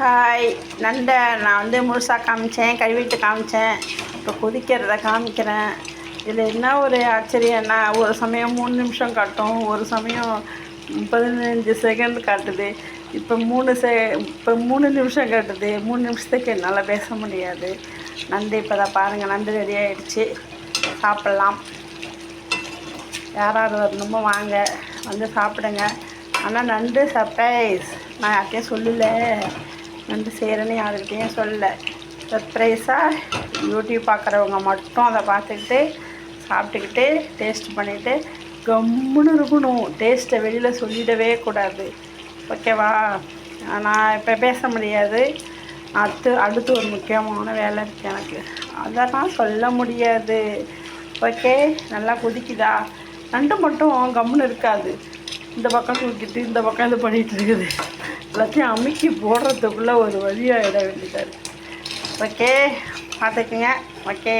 Hi நண்டை நான் வந்து முழுசாக காமிச்சேன், கழுவிட்டு காமிச்சேன். இப்போ கொதிக்கிறத காமிக்கிறேன். இதில் என்ன ஒரு ஆச்சரியன்னா, ஒரு சமயம் 3 நிமிஷம் காட்டும், ஒரு சமயம் 15 செகண்ட் காட்டுது. இப்போ 3 நிமிஷம் காட்டுது. 3 நிமிஷத்துக்கு என்னால் பேச முடியாது. நண்டு இப்போ தான் பாருங்கள், நண்டு ரெடி ஆகிடுச்சு, சாப்பிட்லாம். யாராவது வரணுமோ வாங்க, வந்து சாப்பிடுங்க. ஆனால் நண்டு சர்ப்ரைஸ், நான் யார்கிட்டையும் சொல்லலை. நண்டு செய்கிறேன்னு யாருக்கிட்டையும் சொல்லலை. சர்ப்ரைஸாக யூடியூப் பார்க்குறவங்க மட்டும் அதை பார்த்துக்கிட்டு சாப்பிட்டுக்கிட்டு டேஸ்ட் பண்ணிவிட்டு கம்முன்னு இருக்கணும். டேஸ்ட்டை வெளியில் சொல்லிடவே கூடாது, ஓகேவா? நான் இப்போ பேச முடியாது. அடுத்து ஒரு முக்கியமான வேலை இருக்குது எனக்கு, அதெல்லாம் சொல்ல முடியாது. ஓகே, நல்லா கொதிக்குதா? நண்டு மட்டும் கம்முன்னு இருக்காது, இந்த பக்கம் தூக்கிட்டு இந்த பக்கம் இது பண்ணிகிட்டு இருக்குது. எல்லாத்தையும் அமுக்கி போடுறதுக்குள்ளே ஒரு வழியாகிட வேண்டியதாக இருக்குது. ஓகே, பார்த்துக்குங்க. ஓகே.